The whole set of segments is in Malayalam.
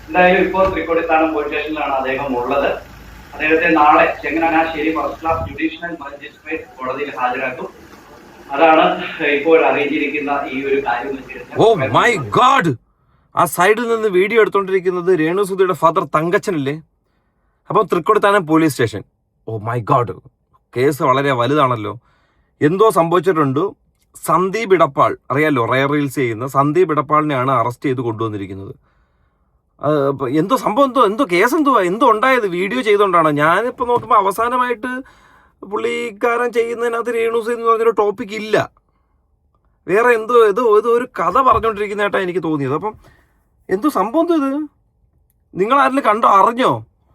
എന്തായാലും ഇപ്പോൾ തൃക്കൊടിത്താനം പോലീസ് സ്റ്റേഷനിലാണ് അദ്ദേഹം ഉള്ളത്. അദ്ദേഹത്തെ നാളെ Changanassery first class judicial magistrate കോടതിയിൽ ഹാജരാക്കും. അതാണ് ഇപ്പോൾ അറിയിച്ചിരിക്കുന്ന ഈ ഒരു കാര്യം. ഓ മൈ ഗോഡ്, ആ സൈഡിൽ നിന്ന് വീഡിയോ എടുത്തോണ്ടിരിക്കുന്നത് രേണുസുധിയുടെ ഫാദർ തങ്കച്ചനല്ലേ? അപ്പോൾ Thrikkodithanam police station. Oh my God, case വളരെ വലുതാണല്ലോ. എന്തോ സംഭവിച്ചിട്ടുണ്ട്. സന്ദീപ് ഇടപ്പാൾ, അറിയാലോ, റയർ റീൽസ് ചെയ്യുന്ന സന്ദീപ് ഇടപ്പാളിനെയാണ് അറസ്റ്റ് ചെയ്ത് കൊണ്ടുവന്നിരിക്കുന്നത്. എന്തോ സംഭവം, എന്തോ കേസ് എന്തോ ഉണ്ടായത് വീഡിയോ ചെയ്തുകൊണ്ടാണ്. ഞാനിപ്പോൾ നോക്കുമ്പോൾ അവസാനമായിട്ട് പുള്ളിക്കാരൻ ചെയ്യുന്നതിനകത്ത് രേണുസുധി എന്ന് പറഞ്ഞൊരു ടോപ്പിക് ഇല്ല. വേറെ എന്തോ ഒരു കഥ പറഞ്ഞുകൊണ്ടിരിക്കുന്നതായിട്ടാണ് എനിക്ക് തോന്നിയത്. അപ്പം എന്തോ സംഭവം ഇത് നിങ്ങൾ ആരെങ്കിലും കണ്ടോ, അറിഞ്ഞോ?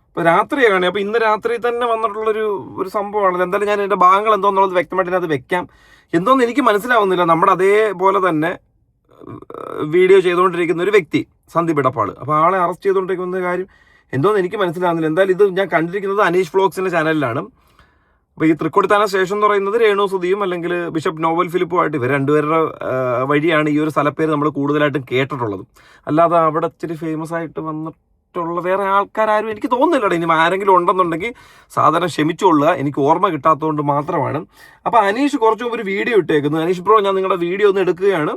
ഇപ്പോൾ രാത്രിയാണ് കാണുക. അപ്പോൾ ഇന്ന് രാത്രി തന്നെ വന്നിട്ടുള്ളൊരു സംഭവമാണ്. എന്തായാലും ഞാൻ എൻ്റെ ഭാഗങ്ങൾ എന്തോന്നുള്ളത് വ്യക്തമായിട്ട് അതിനകത്ത് വെക്കാം. എന്തോന്ന് എനിക്ക് മനസ്സിലാവുന്നില്ല. നമ്മുടെ അതേപോലെ തന്നെ വീഡിയോ ചെയ്തുകൊണ്ടിരിക്കുന്ന ഒരു വ്യക്തി സന്ദീപ് ഇടപ്പാൾ, അപ്പോൾ ആളെ അറസ്റ്റ് ചെയ്തുകൊണ്ടിരിക്കുന്ന കാര്യം എന്തോന്ന് എനിക്ക് മനസ്സിലാവുന്നില്ല. എന്തായാലും ഇത് ഞാൻ കണ്ടിരിക്കുന്നത് അനീഷ് വ്ലോഗ്സിൻ്റെ ചാനലിലാണ്. അപ്പോൾ ഈ തൃക്കൊടിത്താനം സ്റ്റേഷൻ എന്ന് പറയുന്നത് രേണുസുധിയും അല്ലെങ്കിൽ ബിഷപ്പ് നോവൽ ഫിലിപ്പുമായിട്ട് ഇവർ രണ്ടുപേരുടെ വഴിയാണ് ഈ ഒരു സ്ഥലപ്പേര് നമ്മൾ കൂടുതലായിട്ടും കേട്ടിട്ടുള്ളത്. അല്ലാതെ അവിടെ ഇച്ചിരി ഫേമസ് ആയിട്ട് വന്നിട്ടുള്ള വേറെ ആൾക്കാരും എനിക്ക് തോന്നുന്നില്ലട. ഇനി ആരെങ്കിലും ഉണ്ടെന്നുണ്ടെങ്കിൽ സാധാരണ ക്ഷമിച്ചുകൊള്ളുക, എനിക്ക് ഓർമ്മ കിട്ടാത്തതുകൊണ്ട് മാത്രമാണ്. അപ്പോൾ അനീഷ് കുറച്ച് മുമ്പ് ഒരു വീഡിയോ ഇട്ടേക്കുന്നു. അനീഷ് ബ്രോ, ഞാൻ നിങ്ങളുടെ വീഡിയോ ഒന്ന് എടുക്കുകയാണ്.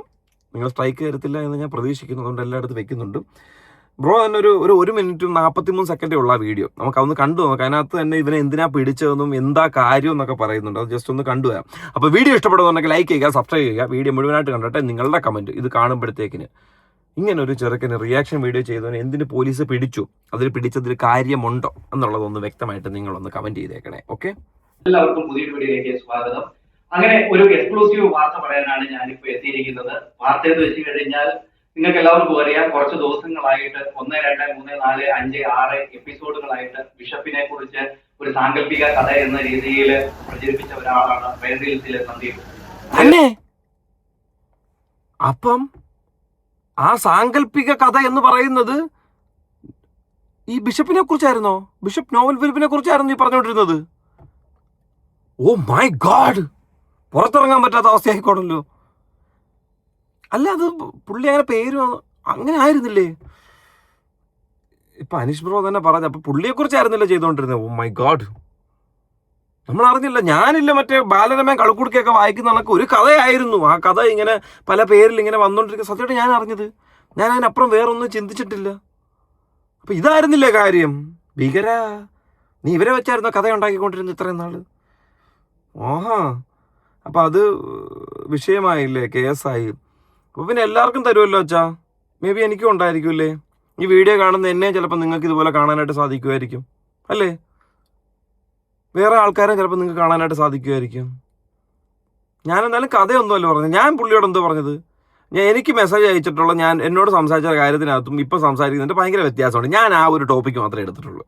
നിങ്ങൾ സ്ട്രൈക്ക് തരത്തില്ല എന്ന് ഞാൻ പ്രതീക്ഷിക്കുന്നു, അതുകൊണ്ട് എല്ലായിടത്തും വെക്കുന്നുണ്ട്. ബ്രോ തന്നെ ഒരു മിനിറ്റും 43 സെക്കൻഡേ ഉള്ള ആ വീഡിയോ. നമുക്ക് അതൊന്ന് കണ്ടു നോക്കാം. അതിനകത്ത് തന്നെ ഇവനെ എന്തിനാ പിടിച്ചതെന്നും എന്താ കാര്യം എന്നൊക്കെ പറയുന്നുണ്ട്. അത് ജസ്റ്റ് ഒന്ന് കണ്ടുവരാം. അപ്പോൾ വീഡിയോ ഇഷ്ടപ്പെടുന്നുണ്ടെങ്കിൽ ലൈക്ക് ചെയ്യുക, സബ്സ്ക്രൈബ് ചെയ്യുക, വീഡിയോ മുഴുവനായിട്ട് കണ്ടിട്ട് നിങ്ങളുടെ കമൻറ്റ് ഇത് കാണുമ്പോഴത്തേക്കിന് ഇങ്ങനെ ഒരു ചെറുക്കന് റിയാക്ഷൻ വീഡിയോ ചെയ്തവന് എന്തിന് പോലീസ് പിടിച്ചു, അതിൽ പിടിച്ചതിൽ കാര്യമുണ്ടോ എന്നുള്ളതൊന്ന് വ്യക്തമായിട്ട് നിങ്ങളൊന്ന് കമൻറ്റ് ചെയ്തേക്കണേ. ഓക്കെ, എല്ലാവർക്കും പുതിയൊരു വീഡിയോയിലേക്ക് സ്വാഗതം. അങ്ങനെ ഒരു എക്സ്ക്ലൂസീവ് വാർത്ത പറയാനാണ് ഞാനിപ്പോൾ എത്തിയിരിക്കുന്നത്. വാർത്ത എന്ന് വെച്ച് കഴിഞ്ഞാൽ നിങ്ങൾക്ക് എല്ലാവർക്കും അറിയാം, കുറച്ച് ദിവസങ്ങളായിട്ട് 1, 2, 3, 4, 5, 6 എപ്പിസോഡുകളായിട്ട് ബിഷപ്പിനെ കുറിച്ച് ഒരു സാങ്കല്പിക കഥ എന്ന രീതിയിൽ പ്രചരിപ്പിച്ച ഒരാളാണ് റീൽസിലെ സന്ദീപ്. അപ്പം ആ സാങ്കല്പിക കഥ എന്ന് പറയുന്നത് ഈ ബിഷപ്പിനെ കുറിച്ചായിരുന്നോ? ബിഷപ്പ് നോവൽ ഫിലിപ്പിനെ കുറിച്ചായിരുന്നു ഈ പറഞ്ഞുകൊണ്ടിരുന്നത്? ഓ മൈ ഗോഡ്, പുറത്തിറങ്ങാൻ പറ്റാത്ത അവസ്ഥയായിക്കോണല്ലോ. അല്ല, അത് പുള്ളി അങ്ങനെ പേരും അങ്ങനെ ആയിരുന്നില്ലേ? ഇപ്പൊ അനീഷ് ബ്രോ തന്നെ പറഞ്ഞു. അപ്പൊ പുള്ളിയെ കുറിച്ചായിരുന്നില്ല ചെയ്തുകൊണ്ടിരുന്നത്. ഓ മൈ ഗോഡ്, നമ്മൾ അറിഞ്ഞില്ല. ഞാനില്ല മറ്റേ ബാലരമ കളുക്കുടുക്കൊക്കെ വായിക്കുന്ന കണക്ക് ഒരു കഥയായിരുന്നു. ആ കഥ ഇങ്ങനെ പല പേരിൽ ഇങ്ങനെ വന്നോണ്ടിരിക്കുന്ന സത്യമായിട്ട് ഞാൻ അറിഞ്ഞത്. ഞാൻ അതിനപ്പുറം വേറൊന്നും ചിന്തിച്ചിട്ടില്ല. അപ്പൊ ഇതായിരുന്നില്ലേ കാര്യം? ഭീകര, നീ ഇവരെ വെച്ചായിരുന്നോ കഥ ഉണ്ടാക്കിക്കൊണ്ടിരുന്നത് ഇത്രയും നാള്? ആഹാ, അപ്പം അത് വിഷയമായില്ലേ, കേസായി. അപ്പോൾ പിന്നെ എല്ലാവർക്കും തരുമല്ലോ അച്ഛാ. മേ ബി എനിക്കും ഉണ്ടായിരിക്കുമല്ലേ? ഈ വീഡിയോ കാണുന്ന എന്നെ ചിലപ്പോൾ നിങ്ങൾക്ക് ഇതുപോലെ കാണാനായിട്ട് സാധിക്കുമായിരിക്കും അല്ലേ? വേറെ ആൾക്കാരെ ചിലപ്പോൾ നിങ്ങൾക്ക് കാണാനായിട്ട് സാധിക്കുമായിരിക്കും. ഞാനെന്തായാലും കഥയൊന്നുമല്ല പറഞ്ഞത്. ഞാൻ പുള്ളിയോട് എന്തോ പറഞ്ഞത്, എനിക്ക് മെസ്സേജ് അയച്ചിട്ടുള്ള ഞാൻ എന്നോട് സംസാരിച്ച കാര്യത്തിനകത്തും ഇപ്പം സംസാരിക്കുന്നതിൻ്റെ ഭയങ്കര വ്യത്യാസമുണ്ട്. ഞാൻ ആ ഒരു ടോപ്പിക്ക് മാത്രമേ എടുത്തിട്ടുള്ളൂ.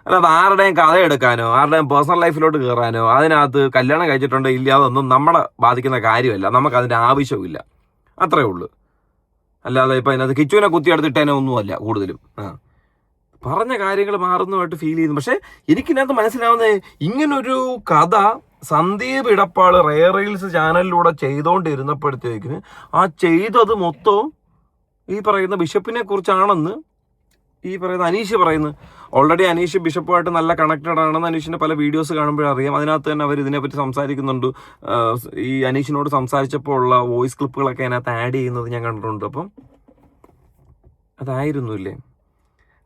അല്ലാതെ ആരുടെയും കഥ എടുക്കാനോ ആരുടെയും പേഴ്സണൽ ലൈഫിലോട്ട് കയറാനോ അതിനകത്ത് കല്യാണം കഴിച്ചിട്ടുണ്ടോ ഇല്ല അതൊന്നും നമ്മളെ ബാധിക്കുന്ന കാര്യമല്ല. നമുക്കതിൻ്റെ ആവശ്യമില്ല, അത്രേ ഉള്ളൂ. അല്ലാതെ ഇപ്പം അതിനകത്ത് കിച്ചുവിനെ കുത്തിയെടുത്തിട്ടേനോ ഒന്നുമല്ല കൂടുതലും. പറഞ്ഞ കാര്യങ്ങൾ മാറുന്നതായിട്ട് ഫീൽ ചെയ്യുന്നു. പക്ഷേ എനിക്കിതിനകത്ത് മനസ്സിലാവുന്നത് ഇങ്ങനൊരു കഥ സന്ദീപ് ഇടപ്പാൾ റെയർ റീൽസ് ചാനലിലൂടെ ചെയ്തുകൊണ്ടിരുന്നപ്പോഴത്തേക്കിന് ആ ചെയ്തത് മൊത്തം ഈ പറയുന്ന ബിഷപ്പിനെ കുറിച്ചാണെന്ന് ഈ പറയുന്ന അനീഷ് പറയുന്നത്. ഓൾറെഡി അനീഷ് ബിഷപ്പുമായിട്ട് നല്ല കണക്റ്റഡ് ആണെന്ന് അനീഷിൻ്റെ പല വീഡിയോസ് കാണുമ്പോഴറിയാം. അതിനകത്ത് തന്നെ അവർ ഇതിനെപ്പറ്റി സംസാരിക്കുന്നുണ്ട്. ഈ അനീഷിനോട് സംസാരിച്ചപ്പോൾ ഉള്ള വോയിസ് ക്ലിപ്പുകളൊക്കെ അതിനകത്ത് ആഡ് ചെയ്യുന്നത് ഞാൻ കണ്ടിട്ടുണ്ട്. അപ്പം അതായിരുന്നു ഇല്ലേ?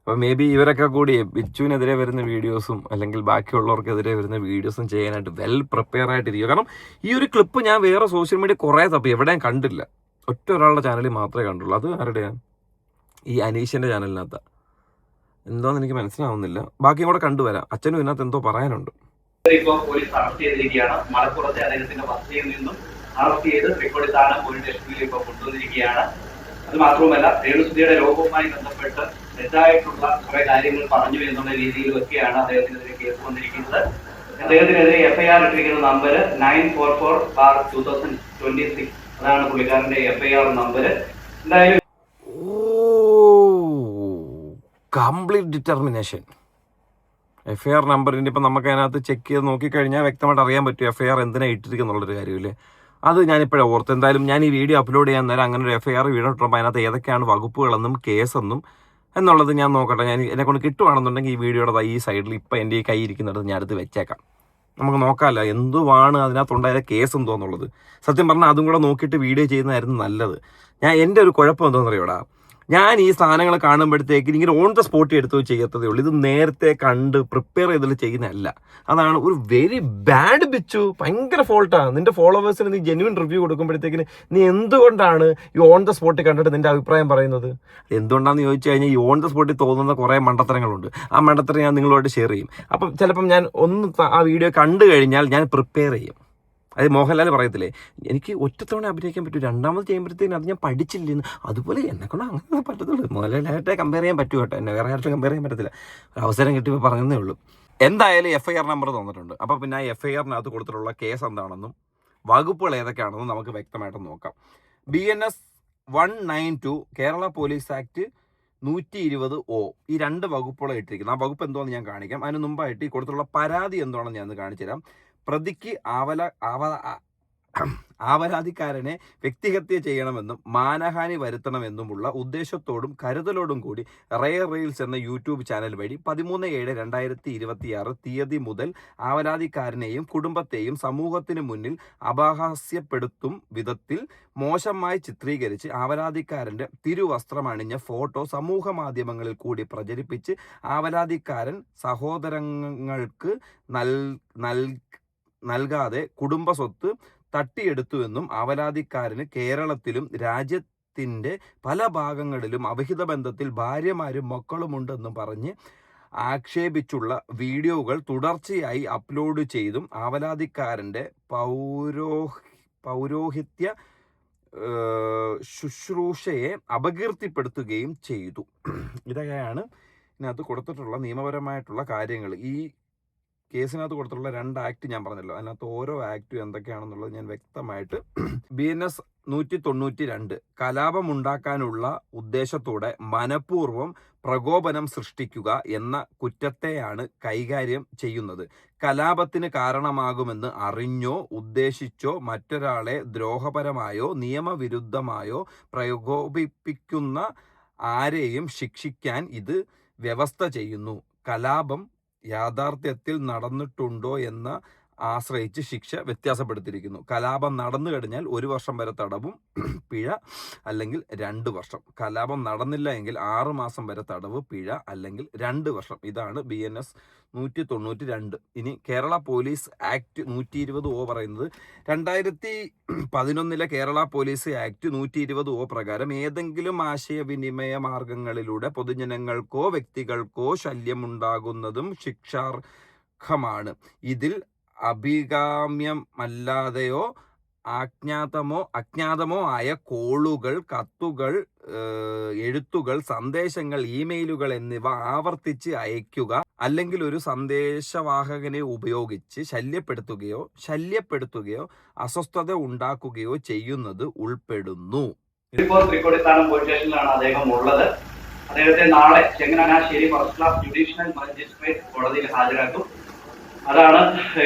അപ്പം മേ ബി ഇവരൊക്കെ കൂടി ബിച്ചുവിനെതിരെ വരുന്ന വീഡിയോസും അല്ലെങ്കിൽ ബാക്കിയുള്ളവർക്കെതിരെ വരുന്ന വീഡിയോസും ചെയ്യാനായിട്ട് വെൽ പ്രിപ്പയർ ആയിട്ടിരിക്കുക. കാരണം ഈ ഒരു ക്ലിപ്പ് ഞാൻ വേറെ സോഷ്യൽ മീഡിയ കുറേ തപ്പി എവിടെയും കണ്ടില്ല. ഒറ്റ ഒരാളുടെ ചാനലിൽ മാത്രമേ കണ്ടുള്ളൂ. അത് ആരുടെയാണ്? ഈ അനീഷിൻ്റെ ചാനലിനകത്ത്. എന്തോന്ന് എനിക്ക് മനസ്സിലാവുന്നില്ല. ബാക്കിയും കൂടെ കണ്ടുവരാം. അച്ഛനും ഇതിനകത്ത് എന്തോ പറയാനുണ്ട്. ഇപ്പോൾ പോലീസ് അറസ്റ്റ് ചെയ്തിരിക്കുകയാണ്. മലപ്പുറത്തെ അദ്ദേഹത്തിന്റെ വസതിയിൽ നിന്നും അറസ്റ്റ് ചെയ്ത് തൃക്കൊടിത്താനം പോലീസ് സ്റ്റേഷനിൽ ഇപ്പോൾ കൊണ്ടുവന്നിരിക്കുകയാണ്. അത് മാത്രവുമല്ല, രേണുസുധിയുടെ രോഗവുമായി ബന്ധപ്പെട്ട് തെറ്റായിട്ടുള്ള കുറെ കാര്യങ്ങൾ പറഞ്ഞു എന്നുള്ള രീതിയിലൊക്കെയാണ് അദ്ദേഹത്തിനെതിരെ കേസ് വന്നിരിക്കുന്നത്. അദ്ദേഹത്തിനെതിരെ FIR ഇട്ടിരിക്കുന്ന നമ്പർ 944/2026. അതാണ് പുള്ളിക്കാരന്റെ FIR നമ്പർ. എന്തായാലും കംപ്ലീറ്റ് ഡിറ്റർമിനേഷൻ. FIR നമ്പറിൻ്റെ ഇപ്പം നമുക്ക് അതിനകത്ത് ചെക്ക് ചെയ്ത് നോക്കിക്കഴിഞ്ഞാൽ വ്യക്തമായിട്ട് അറിയാൻ പറ്റും FIR എന്തിനാണ് ഇട്ടിരിക്കുന്നുള്ളൊരു കാര്യമില്ലേ. അത് ഞാനിപ്പോഴേ ഓർത്ത്. എന്തായാലും ഞാൻ ഈ വീഡിയോ അപ്ലോഡ് ചെയ്യാൻ നേരം അങ്ങനെ ഒരു FIR വീണിട്ടുമ്പോൾ അതിനകത്ത് ഏതൊക്കെയാണ് വകുപ്പുകളെന്നും കേസെന്നും എന്നുള്ളത് ഞാൻ നോക്കട്ടെ. ഞാൻ എന്നെ കൊണ്ട് കിട്ടുവാണെന്നുണ്ടെങ്കിൽ ഈ വീഡിയോയുടെ ഈ സൈഡിൽ ഇപ്പം എൻ്റെ ഈ കൈ ഇരിക്കുന്നിടത്ത് ഞാൻ അടുത്ത് വെച്ചേക്കാം. നമുക്ക് നോക്കാമല്ലോ എന്തുവാണ് അതിനകത്തുണ്ടായ കേസ് എന്തോന്നുള്ളത്. സത്യം പറഞ്ഞാൽ അതും കൂടെ നോക്കിയിട്ട് വീഡിയോ ചെയ്യുന്നതായിരുന്നു നല്ലത്. എൻ്റെ ഒരു കുഴപ്പം എന്താണെന്ന് അറിയൂടാ, ഞാൻ ഈ സാധനങ്ങൾ കാണുമ്പോഴത്തേക്ക് ഇങ്ങനെ ഓൺ ദ സ്പോട്ട് എടുത്ത് ചെയ്യത്തതേ ഉള്ളൂ. ഇത് നേരത്തെ കണ്ട് പ്രിപ്പയർ ചെയ്തിട്ട് ചെയ്യുന്നതല്ല. അതാണ് ഒരു വെരി ബാഡ് ബിച്ചു. ഭയങ്കര ഫോൾട്ടാണ്. നിന്റെ ഫോളോവേഴ്സിന് നീ ജെന്യുവൻ റിവ്യൂ കൊടുക്കുമ്പോഴത്തേക്കിന് നീ എന്തുകൊണ്ടാണ് ഈ ഓൺ ദ സ്പോട്ടിൽ കണ്ടിട്ട് നിന്റെ അഭിപ്രായം പറയുന്നത്? എന്തുകൊണ്ടാണെന്ന് ചോദിച്ചു കഴിഞ്ഞാൽ ഈ ഓൺ ദ സ്പോട്ടിൽ തോന്നുന്ന കുറേ മണ്ടത്തരങ്ങളുണ്ട്. ആ മണ്ടത്തരം ഞാൻ നിങ്ങളോട് ഷെയർ ചെയ്യും. അപ്പം ചിലപ്പം ഞാൻ ആ വീഡിയോ കണ്ടു കഴിഞ്ഞാൽ ഞാൻ പ്രിപ്പയർ ചെയ്യും. അത് മോഹൻലാൽ പറയത്തില്ലേ, എനിക്ക് ഒറ്റത്തവണ അഭിനയിക്കാൻ പറ്റും, രണ്ടാമത് ചെയ്യുമ്പോഴത്തേക്കും അത് ഞാൻ പഠിച്ചില്ലെന്ന്. അതുപോലെ എന്നെക്കൊണ്ട് അങ്ങനെ പറ്റത്തുള്ളൂ. മോഹൻലാലായിട്ട് കമ്പയർ ചെയ്യാൻ പറ്റും കേട്ടോ, എന്നെ വേറെ ആയിട്ട് കമ്പയർ ചെയ്യാൻ പറ്റത്തില്ല. ഒരു അവസരം കിട്ടിയപ്പോൾ പറഞ്ഞതേ ഉള്ളൂ. എന്തായാലും FIR നമ്പർ തന്നിട്ടുണ്ട്. അപ്പോൾ പിന്നെ ആ FIRനകത്ത് കൊടുത്തിട്ടുള്ള കേസ് എന്താണെന്നും വകുപ്പുകൾ ഏതൊക്കെയാണെന്നും നമുക്ക് വ്യക്തമായിട്ട് നോക്കാം. BNS 192 Kerala police act 120O ഈ 2 വകുപ്പുകളെ ഇട്ടിരിക്കുന്നത്. ആ വകുപ്പ് എന്താണെന്ന് ഞാൻ കാണിക്കാം. അതിന് മുമ്പായിട്ട് ഈ കൊടുത്തിട്ടുള്ള പരാതി എന്താണെന്ന് ഞാൻ കാണിച്ചു തരാം. പ്രതിക്ക് ആവലാതിക്കാരനെ വ്യക്തിഹത്യ ചെയ്യണമെന്നും മാനഹാനി വരുത്തണമെന്നുമുള്ള ഉദ്ദേശത്തോടും കരുതലോടും കൂടി റെയർ റീൽസ് എന്ന യൂട്യൂബ് ചാനൽ വഴി 13/7/2026 തീയതി മുതൽ ആവലാതിക്കാരനെയും കുടുംബത്തെയും സമൂഹത്തിന് മുന്നിൽ അപഹാസ്യപ്പെടുത്തും വിധത്തിൽ മോശമായി ചിത്രീകരിച്ച് ആവലാതിക്കാരൻ്റെ തിരുവസ്ത്രമണിഞ്ഞ ഫോട്ടോ സമൂഹ മാധ്യമങ്ങളിൽ കൂടി പ്രചരിപ്പിച്ച് ആവലാതിക്കാരൻ സഹോദരങ്ങൾക്ക് നൽകാതെ കുടുംബ സ്വത്ത് തട്ടിയെടുത്തുവെന്നും ആവലാതിക്കാരന് കേരളത്തിലും രാജ്യത്തിൻ്റെ പല ഭാഗങ്ങളിലും അവിഹിത ബന്ധത്തിൽ ഭാര്യമാരും മക്കളുമുണ്ടെന്നും പറഞ്ഞ് ആക്ഷേപിച്ചുള്ള വീഡിയോകൾ തുടർച്ചയായി അപ്ലോഡ് ചെയ്തും ആവലാതിക്കാരൻ്റെ പൗരോഹിത്യ ശുശ്രൂഷയെ അപകീർത്തിപ്പെടുത്തുകയും ചെയ്തു. ഇതൊക്കെയാണ് ഇതിനകത്ത് കൊടുത്തിട്ടുള്ള നിയമപരമായിട്ടുള്ള കാര്യങ്ങൾ. ഈ കേസിനകത്ത് കൊടുത്തിട്ടുള്ള 2 ആക്ട് ഞാൻ പറഞ്ഞല്ലോ, അതിനകത്ത് ഓരോ ആക്ടും എന്തൊക്കെയാണെന്നുള്ളത് ഞാൻ വ്യക്തമായിട്ട്. BNS 192 കലാപമുണ്ടാക്കാനുള്ള ഉദ്ദേശത്തോടെ മനഃപൂർവ്വം പ്രകോപനം സൃഷ്ടിക്കുക എന്ന കുറ്റത്തെയാണ് കൈകാര്യം ചെയ്യുന്നത്. കലാപത്തിന് കാരണമാകുമെന്ന് അറിഞ്ഞോ ഉദ്ദേശിച്ചോ മറ്റൊരാളെ ദ്രോഹപരമായോ നിയമവിരുദ്ധമായോ പ്രകോപിപ്പിക്കുന്ന ആരെയും ശിക്ഷിക്കാൻ ഇത് വ്യവസ്ഥ ചെയ്യുന്നു. കലാപം യാഥാർത്ഥ്യത്തിൽ നടന്നിട്ടുണ്ടോ എന്ന ആശ്രയിച്ച് ശിക്ഷ വ്യത്യാസപ്പെടുത്തിയിരിക്കുന്നു. കലാപം നടന്നു കഴിഞ്ഞാൽ 1 വർഷം വരെ തടവും പിഴ അല്ലെങ്കിൽ 2 വർഷം. കലാപം നടന്നില്ല എങ്കിൽ 6 മാസം വരെ തടവ് പിഴ അല്ലെങ്കിൽ 2 വർഷം. ഇതാണ് BNS 192. ഇനി കേരള പോലീസ് ആക്ട് 120O പറയുന്നത് 2011 കേരള പോലീസ് ആക്ട് 120O പ്രകാരം ഏതെങ്കിലും ആശയവിനിമയ മാർഗങ്ങളിലൂടെ പൊതുജനങ്ങൾക്കോ വ്യക്തികൾക്കോ ശല്യമുണ്ടാകുന്നതും ശിക്ഷാർഹമാണ്. ഇതിൽ അഭികാമ്യമല്ലാതെയോ അജ്ഞാതമോ ആയ കോളുകൾ, കത്തുകൾ, എഴുത്തുകൾ, സന്ദേശങ്ങൾ, ഇമെയിലുകൾ എന്നിവ ആവർത്തിച്ച് അയക്കുക അല്ലെങ്കിൽ ഒരു സന്ദേശവാഹകനെ ഉപയോഗിച്ച് ശല്യപ്പെടുത്തുകയോ അസ്വസ്ഥത ഉണ്ടാക്കുകയോ ചെയ്യുന്നത് ഉൾപ്പെടുന്നു. ഇപ്പോൾ തൃക്കൊടിത്താനം പോലീസ് സ്റ്റേഷനിലാണ് അദ്ദേഹം ഉള്ളത്. അദ്ദേഹത്തെ നാളെ Changanassery first class judicial magistrate കോടതിയിൽ ഹാജരാക്കും. അതാണ്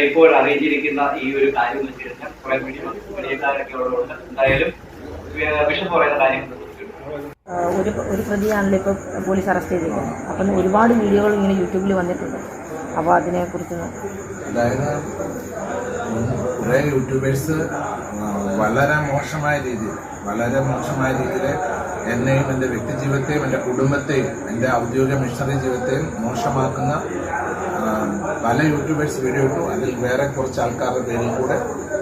ഇപ്പോൾ അറിയിച്ചിരിക്കുന്ന ഈ ഒരു കാര്യം എന്ന് വെച്ച് കഴിഞ്ഞാൽ കുറെ മീഡിയക്കാരൊക്കെ ഉള്ളതുകൊണ്ട് എന്തായാലും ബിഷപ്പ് പറയുന്ന കാര്യം ഒരു പ്രതിയാണല്ലോ ഇപ്പോൾ പോലീസ് അറസ്റ്റ് ചെയ്തിരിക്കുന്നത്. അപ്പം ഒരുപാട് വീഡിയോകൾ ഇങ്ങനെ യൂട്യൂബിൽ വന്നിട്ടുണ്ട്. അപ്പോൾ അതിനെക്കുറിച്ച് അതായത് കുറേ യൂട്യൂബേഴ്സ് വളരെ മോശമായ രീതിയിൽ എന്നെയും എൻ്റെ വ്യക്തിജീവിതത്തെയും എൻ്റെ കുടുംബത്തെയും എൻ്റെ ഔദ്യോഗിക മിഷണറി ജീവിതത്തെയും മോശമാക്കുന്ന പല യൂട്യൂബേഴ്സ് വീഡിയോ ഇട്ടു. അതിൽ വേറെ കുറച്ച് ആൾക്കാരുടെ പേരിൽ കൂടെ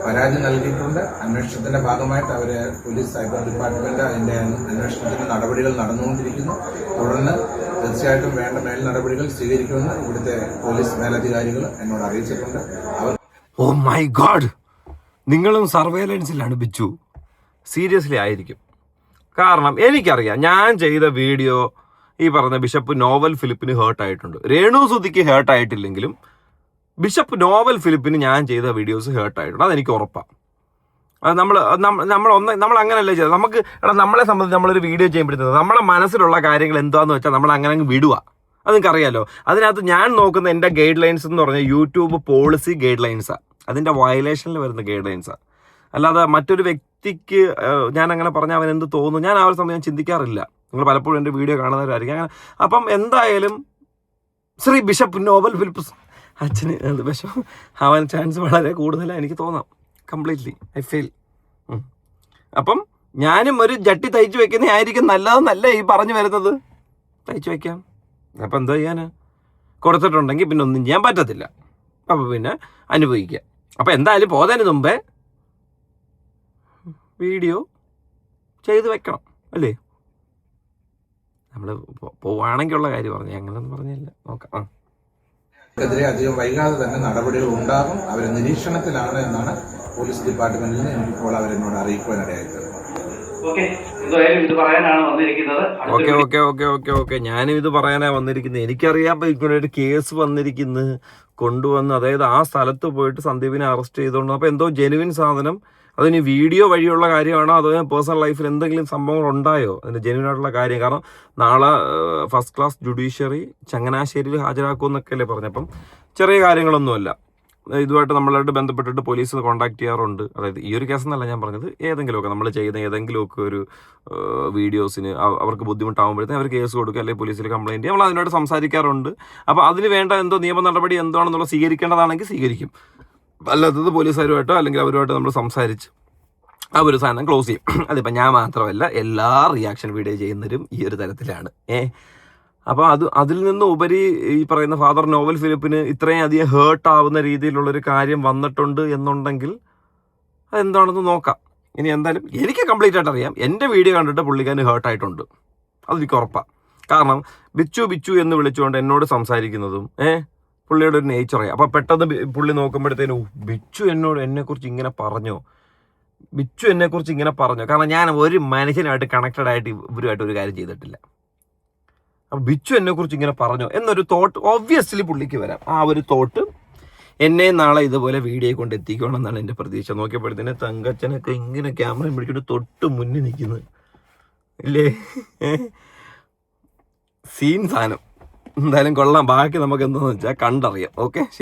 പരാതി നൽകിയിട്ടുണ്ട്. അന്വേഷണത്തിന്റെ ഭാഗമായിട്ട് അവരെ പോലീസ് സൈബർ ഡിപ്പാർട്ട്മെന്റ് അതിന്റെ അന്വേഷണത്തിന് നടപടികൾ നടന്നുകൊണ്ടിരിക്കുന്നു. തുടർന്ന് തീർച്ചയായിട്ടും വേണ്ട മേൽ നടപടികൾ സ്വീകരിക്കുമെന്ന് ഇവിടുത്തെ പോലീസ് മേലധികാരികൾ എന്നോട് അറിയിച്ചിട്ടുണ്ട്. ഓ മൈ ഗോഡ്, നിങ്ങളും സർവൈലൻസിലാണ് ബിച്ചു. സീരിയസ്ലി ആയിരിക്കും. കാരണം എനിക്കറിയാം, ഞാൻ ചെയ്ത വീഡിയോ ഈ പറഞ്ഞ ബിഷപ്പ് നോവൽ ഫിലിപ്പിന് ഹേർട്ടായിട്ടുണ്ട്. രേണു സുധിക്ക് ഹേർട്ടായിട്ടില്ലെങ്കിലും ബിഷപ്പ് നോവൽ ഫിലിപ്പിന് ഞാൻ ചെയ്ത വീഡിയോസ് ഹേർട്ടായിട്ടുണ്ട്. അതെനിക്ക് ഉറപ്പാണ്. അത് നമ്മൾ അങ്ങനെയല്ലേ ചെയ്തത്. നമുക്ക് നമ്മളെ സംബന്ധിച്ച് നമ്മളൊരു വീഡിയോ ചെയ്യുമ്പോഴത്തേക്ക് നമ്മളെ മനസ്സിലുള്ള കാര്യങ്ങൾ എന്താണെന്ന് വെച്ചാൽ നമ്മൾ അങ്ങനെ അങ്ങ് വിടുക. അത് നിങ്ങൾക്ക് അറിയാമല്ലോ. അതിനകത്ത് ഞാൻ നോക്കുന്ന എൻ്റെ ഗൈഡ് ലൈൻസ് എന്ന് പറഞ്ഞാൽ യൂട്യൂബ് പോളിസി ഗൈഡ് ലൈൻസാണ്. അതിൻ്റെ വയലേഷനിൽ വരുന്ന ഗൈഡ് ലൈൻസാണ്. അല്ലാതെ മറ്റൊരു വ്യക്തിക്ക് ഞാൻ അങ്ങനെ പറഞ്ഞാൽ അവൻ എന്ത് തോന്നുന്നു, ഞാൻ ആ ഒരു സമയം ചിന്തിക്കാറില്ല. നിങ്ങൾ പലപ്പോഴും എൻ്റെ വീഡിയോ കാണുന്നവരായിരിക്കും. അങ്ങനെ അപ്പം എന്തായാലും ശ്രീ ബിഷപ്പ് നോബൽ ഫിലിപ്സ് അച്ഛന് അത് ബിഷപ്പ് ആവാൻ ചാൻസ് വളരെ കൂടുതലാണ് എനിക്ക് തോന്നാം. Completely I feel. അപ്പം ഞാനും ഒരു ജട്ടി തയ്ച്ചു വെക്കുന്നതായിരിക്കും നല്ലതെന്നല്ല ഈ പറഞ്ഞു വരുന്നത്. തയ്ച്ചു വയ്ക്കാം. അപ്പം എന്താ ചെയ്യാൻ, കൊടുത്തിട്ടുണ്ടെങ്കിൽ പിന്നെ ഒന്നും ചെയ്യാൻ പറ്റത്തില്ല. അപ്പം പിന്നെ അനുഭവിക്കുക. അപ്പം എന്തായാലും പോകുന്നതിന് മുമ്പേ വീഡിയോ ചെയ്ത് വെക്കണം അല്ലേ? നമ്മൾ പോവുകയാണെങ്കിലുള്ള കാര്യം പറഞ്ഞു, അങ്ങനെയൊന്നും പറഞ്ഞില്ല. നോക്കാം. എതിരെ അധികം വൈകാതെ തന്നെ നടപടികൾ ഉണ്ടാകും. അവർ നിരീക്ഷണത്തിലാണ് എന്നാണ് പോലീസ് ഡിപ്പാർട്ട്മെന്റിൽ നിന്ന് എനിക്കിപ്പോൾ അവരെന്നോട് അറിയിക്കുവാനിടയായിട്ടുണ്ട്. ഓക്കെ ഞാനും ഇത് പറയാനാണ് വന്നിരിക്കുന്നത്. എനിക്കറിയാം ഇങ്ങനെ ഒരു കേസ് വന്നിരിക്കുന്നത് കൊണ്ടുവന്ന്, അതായത് ആ സ്ഥലത്ത് പോയിട്ട് സന്ദീപിനെ അറസ്റ്റ് ചെയ്തുകൊണ്ട്, അപ്പോൾ എന്തോ ജെനുവിൻ സാധനം, അതിന് വീഡിയോ വഴിയുള്ള കാര്യമാണോ അതോ പേഴ്സണൽ ലൈഫിൽ എന്തെങ്കിലും സംഭവങ്ങൾ ഉണ്ടായോ അതിന് ജെനുവിൻ ആയിട്ടുള്ള കാര്യം? കാരണം നാളെ ഫസ്റ്റ് ക്ലാസ് ജുഡീഷ്യറി ചങ്ങനാശ്ശേരിയിൽ ഹാജരാക്കുമെന്നൊക്കെ അല്ലേ പറഞ്ഞപ്പം ചെറിയ കാര്യങ്ങളൊന്നുമല്ല. ഇതുമായിട്ട് നമ്മളായിട്ട് ബന്ധപ്പെട്ടിട്ട് പോലീസ് കോൺടാക്ട് ചെയ്യാറുണ്ട്. അതായത് ഈ ഒരു കേസെന്നല്ല ഞാൻ പറഞ്ഞത്, ഏതെങ്കിലുമൊക്കെ നമ്മൾ ചെയ്യുന്ന ഏതെങ്കിലുമൊക്കെ ഒരു വീഡിയോസിന് അവർക്ക് ബുദ്ധിമുട്ടാകുമ്പോഴത്തേക്കും അവർ കേസ് കൊടുക്കുക അല്ലെങ്കിൽ പോലീസിൽ കംപ്ലയിൻറ്റ് ചെയ്യും. നമ്മൾ അതിനോട് സംസാരിക്കാറുണ്ട്. അപ്പോൾ അതിന് വേണ്ട എന്തോ നിയമ നടപടി എന്താണെന്നുള്ള സ്വീകരിക്കേണ്ടതാണെങ്കിൽ സ്വീകരിക്കും. അല്ലാത്തത് പോലീസുകാരുമായിട്ടോ അല്ലെങ്കിൽ അവരുമായിട്ട് നമ്മൾ സംസാരിച്ച് ആ ഒരു സാധനം ക്ലോസ് ചെയ്യും. അതിപ്പോൾ ഞാൻ മാത്രമല്ല, എല്ലാ റിയാക്ഷൻ വീഡിയോ ചെയ്യുന്നവരും ഈ ഒരു തരത്തിലാണ്. അപ്പോൾ അതിൽ നിന്ന് ഉപരി ഈ പറയുന്ന ഫാദർ നോവൽ ഫിലിപ്പിന് ഇത്രയും അധികം ഹേർട്ടാവുന്ന രീതിയിലുള്ളൊരു കാര്യം വന്നിട്ടുണ്ട് എന്നുണ്ടെങ്കിൽ അതെന്താണെന്ന് നോക്കാം. ഇനി എന്തായാലും എനിക്ക് കംപ്ലീറ്റ് ആയിട്ട് അറിയാം, എൻ്റെ വീഡിയോ കണ്ടിട്ട് പുള്ളിക്കാരന് ഹേർട്ടായിട്ടുണ്ട്, അതെനിക്ക് ഉറപ്പാണ്. കാരണം ബിച്ചു എന്ന് വിളിച്ചുകൊണ്ട് എന്നോട് സംസാരിക്കുന്നതും പുള്ളിയുടെ ഒരു നേച്ചറേ. അപ്പോൾ പെട്ടെന്ന് പുള്ളി നോക്കുമ്പോഴത്തേനും ബിച്ചു എന്നെക്കുറിച്ച് ഇങ്ങനെ പറഞ്ഞോ, കാരണം ഞാൻ ഒരു മനുഷ്യനായിട്ട് കണക്റ്റഡ് ആയിട്ട് ഇവരുമായിട്ട് ഒരു കാര്യം ചെയ്തിട്ടില്ല. അപ്പോൾ ബിച്ചു എന്നെക്കുറിച്ച് ഇങ്ങനെ പറഞ്ഞോ എന്നൊരു തോട്ട് ഓബ്വിയസ്ലി പുള്ളിക്ക് വരാം. ആ ഒരു തോട്ട് എന്നെ നാളെ ഇതുപോലെ വീഡിയോ കൊണ്ട് എത്തിക്കണമെന്നാണ് എൻ്റെ പ്രതീക്ഷ. നോക്കിയപ്പോഴത്തേന് തങ്കച്ചനൊക്കെ ഇങ്ങനെ ക്യാമറ പിടിച്ചിട്ട് തൊട്ട് മുന്നിൽ നിൽക്കുന്നത് ഇല്ലേ, സീൻ സാധനം. എന്തായാലും കൊള്ളാം. ബാക്കി നമുക്ക് എന്താണെന്ന് വെച്ചാൽ കണ്ടറിയാം. ഓക്കെ, ശരി.